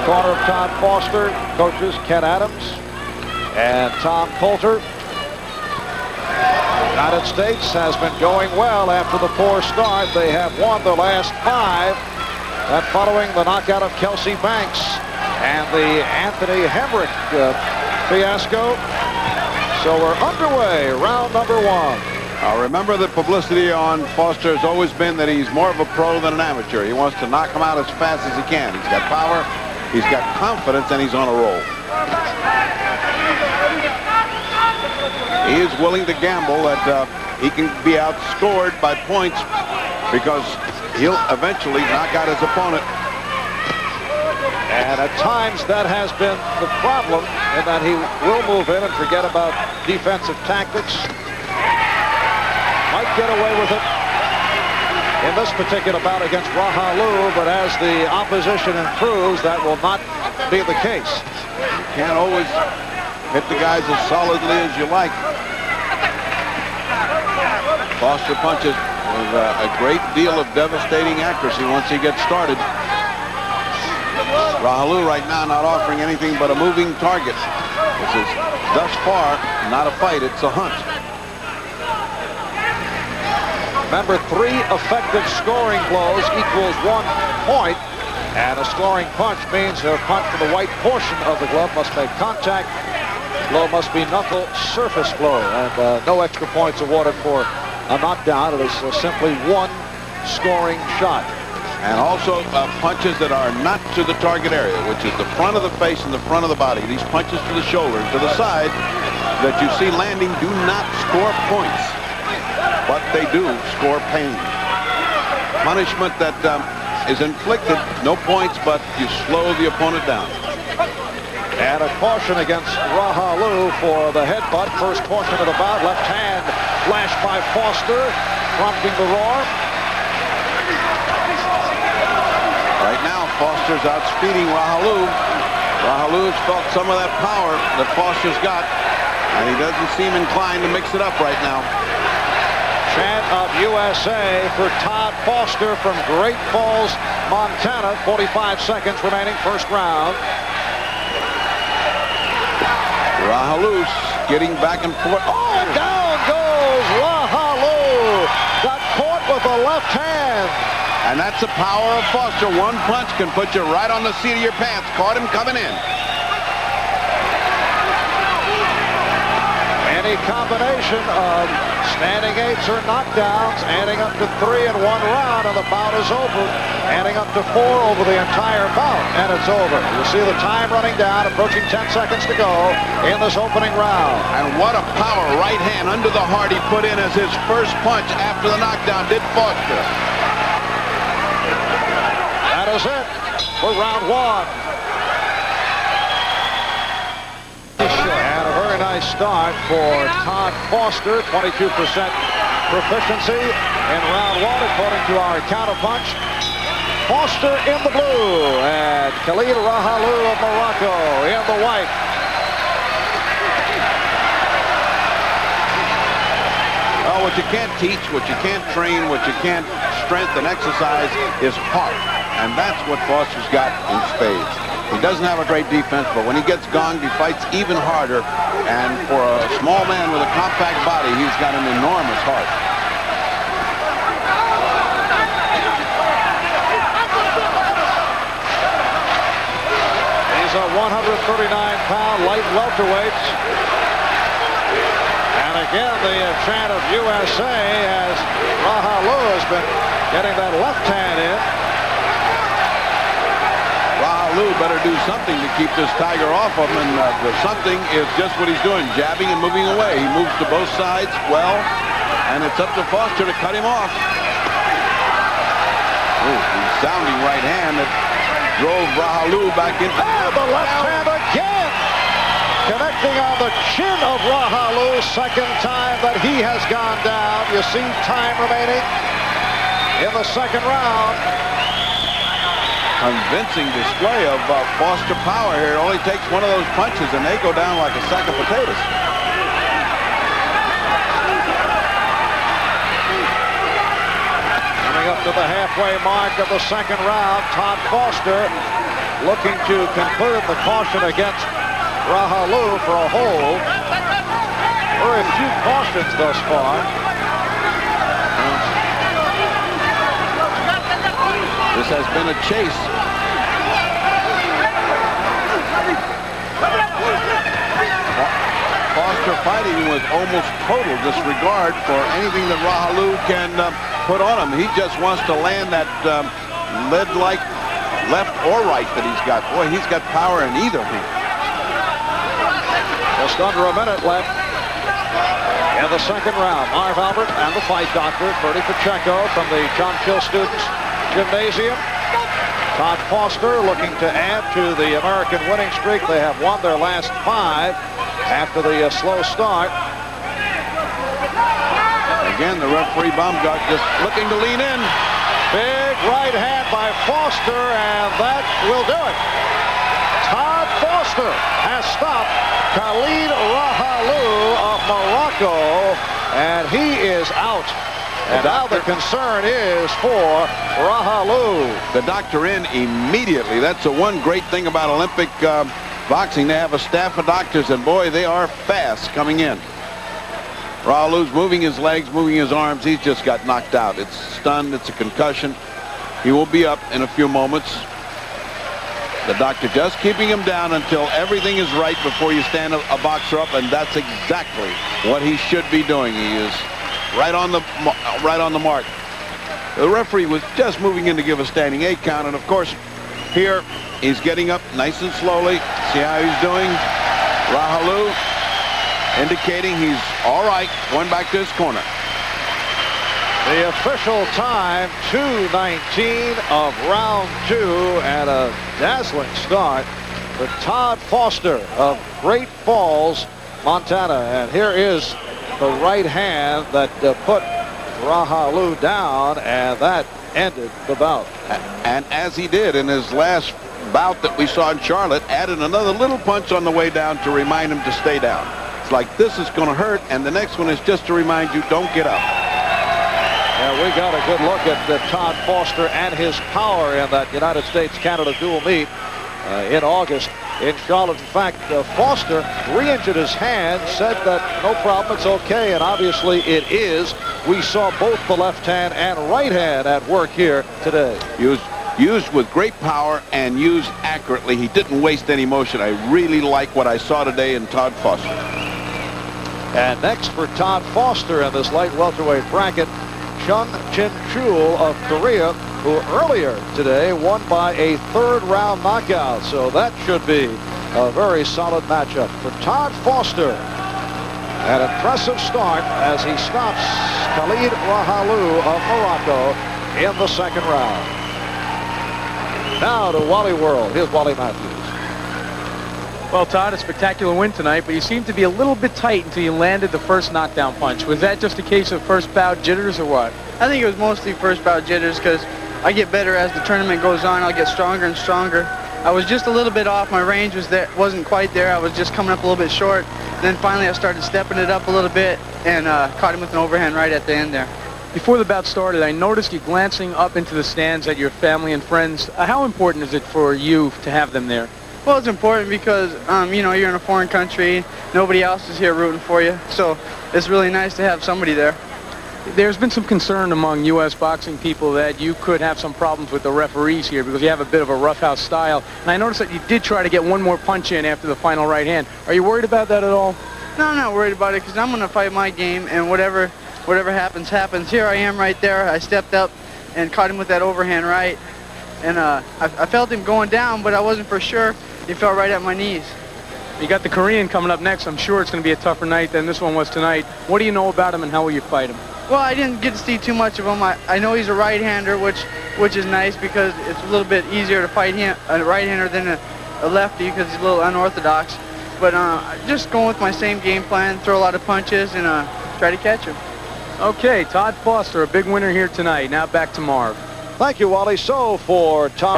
corner of Todd Foster, coaches Ken Adams and Tom Coulter. United States has been going well after the poor start. They have won the last 5. That following the knockout of Kelsey Banks and the Anthony Hemrick fiasco. So we're underway, round number 1. Remember, the publicity on Foster has always been that he's more of a pro than an amateur. He wants to knock him out as fast as he can. He's got power, he's got confidence, and he's on a roll. He is willing to gamble that he can be outscored by points because he'll eventually knock out his opponent. And at times that has been the problem, in that he will move in and forget about defensive tactics. Might get away with it in this particular bout against Rahilou, but as the opposition improves, that will not be the case. You can't always hit the guys as solidly as you like. Foster punches with a great deal of devastating accuracy once he gets started. Rahilou right now not offering anything but a moving target. This is thus far not a fight, it's a hunt. Remember, 3 effective scoring blows equals 1 point, and a scoring punch means a punch from the white portion of the glove must make contact. Blow must be knuckle surface blow, and no extra points awarded for a knockdown. It is simply 1 scoring shot. And also punches that are not to the target area, which is the front of the face and the front of the body. These punches to the shoulder and to the side that you see landing do not score points, but they do score pain. Punishment that is inflicted, no points, but you slow the opponent down. And a caution against Rahilou for the headbutt. First portion of the bout, left hand flashed by Foster, prompting the roar. Right now, Foster's outspeeding Rahilou. Rahilou's felt some of that power that Foster's got, and he doesn't seem inclined to mix it up right now. Chant of USA for Todd Foster from Great Falls, Montana. 45 seconds remaining, first round. Rahilou getting back and forth. Oh, down goes Rahilou. Got caught with the left hand. And that's the power of Foster. One punch can put you right on the seat of your pants. Caught him coming in. Any combination of standing 8s or knockdowns, adding up to 3 in 1 round, and the bout is over. Adding up to 4 over the entire bout, and it's over. You see the time running down, approaching 10 seconds to go in this opening round. And what a power right hand under the heart he put in as his first punch after the knockdown did Foster. That is it for round 1. And a very nice start for Todd Foster. 22% proficiency in round 1, according to our counterpunch. Foster in the blue, and Khalid Rahilou of Morocco in the white. Well, what you can't teach, what you can't train, what you can't strengthen, exercise is heart. And that's what Foster's got in spades. He doesn't have a great defense, but when he gets gonged, he fights even harder. And for a small man with a compact body, he's got an enormous heart. He's a 139-pound light welterweight. And again, the chant of USA as Rahilou has been getting that left hand in. Rahilou better do something to keep this Tiger off of him, and the something is just what he's doing, jabbing and moving away. He moves to both sides well, and it's up to Foster to cut him off. Ooh, sounding right hand that drove Rahilou back in. Oh, the left hand again! Connecting on the chin of Rahilou, second time that he has gone down. You see time remaining in the second round. Convincing display of Foster power here. It only takes one of those punches and they go down like a sack of potatoes. Coming up to the halfway mark of the second round, Todd Foster looking to conclude the caution against Rahilou for a hold. Very few cautions thus far. This has been a chase. Foster fighting with almost total disregard for anything that Rahilou can put on him. He just wants to land that lead-like left or right that he's got. Boy, he's got power in either hand. Just under a minute left in the second round. Marv Albert and the fight doctor, Bertie Pacheco from the John Chill Students Gymnasium. Todd Foster looking to add to the American winning streak. They have won their last 5 after the slow start. Again, the referee Baumgart just looking to lean in. Big right hand by Foster, and that will do it. Todd Foster has stopped Khalid Rahilou of Morocco, and he is out. And now the concern is for Rahilou. The doctor in immediately. That's the one great thing about Olympic boxing. They have a staff of doctors, and boy, they are fast coming in. Rahilou's moving his legs, moving his arms. He's just got knocked out. It's stunned. It's a concussion. He will be up in a few moments. The doctor just keeping him down until everything is right before you stand a boxer up, and that's exactly what he should be doing. He is right on the mark. The referee was just moving in to give a standing 8 count, and of course, here he's getting up nice and slowly. See how he's doing? Rahilou indicating he's all right, going back to his corner. The official time, 2:19 of round 2, and a dazzling start for Todd Foster of Great Falls, Montana. And here is the right hand that put Rahilou down, and that ended the bout. And as he did in his last bout that we saw in Charlotte, added another little punch on the way down to remind him to stay down. It's like, this is going to hurt, and the next one is just to remind you, don't get up. Yeah, we got a good look at Todd Foster and his power in that United States-Canada dual meet in August in Charlotte. In fact, Foster re-injured his hand, said that no problem, it's okay, and obviously it is. We saw both the left hand and right hand at work here today. Used with great power and used accurately. He didn't waste any motion. I really like what I saw today in Todd Foster. And next for Todd Foster in this light welterweight bracket, Chung Chin-chul of Korea, who earlier today won by a 3rd round knockout. So that should be a very solid matchup for Todd Foster. An impressive start as he stops Khalid Rahilou of Morocco in the second round. Now to Wally World. Here's Wally Matthews. Well, Todd, a spectacular win tonight, but you seemed to be a little bit tight until you landed the first knockdown punch. Was that just a case of first bout jitters or what? I think it was mostly first bout jitters, because I get better as the tournament goes on. I'll get stronger and stronger. I was just a little bit off. My range wasn't quite there. I was just coming up a little bit short. Then finally I started stepping it up a little bit and caught him with an overhand right at the end there. Before the bout started, I noticed you glancing up into the stands at your family and friends. How important is it for you to have them there? Well, it's important because, you know, you're in a foreign country. Nobody else is here rooting for you. So it's really nice to have somebody there. There's been some concern among U.S. boxing people that you could have some problems with the referees here because you have a bit of a roughhouse style. And I noticed that you did try to get one more punch in after the final right hand. Are you worried about that at all? No, I'm not worried about it because I'm going to fight my game, and whatever happens, happens. Here I am right there. I stepped up and caught him with that overhand right. And I felt him going down, but I wasn't for sure. He fell right at my knees. You got the Korean coming up next. I'm sure it's going to be a tougher night than this one was tonight. What do you know about him and how will you fight him? Well, I didn't get to see too much of him. I know he's a right-hander, which is nice because it's a little bit easier to fight him, a right-hander than a lefty because he's a little unorthodox. But just going with my same game plan, throw a lot of punches and try to catch him. Okay, Todd Foster, a big winner here tonight. Now back to Marv. Thank you, Wally. So for Tom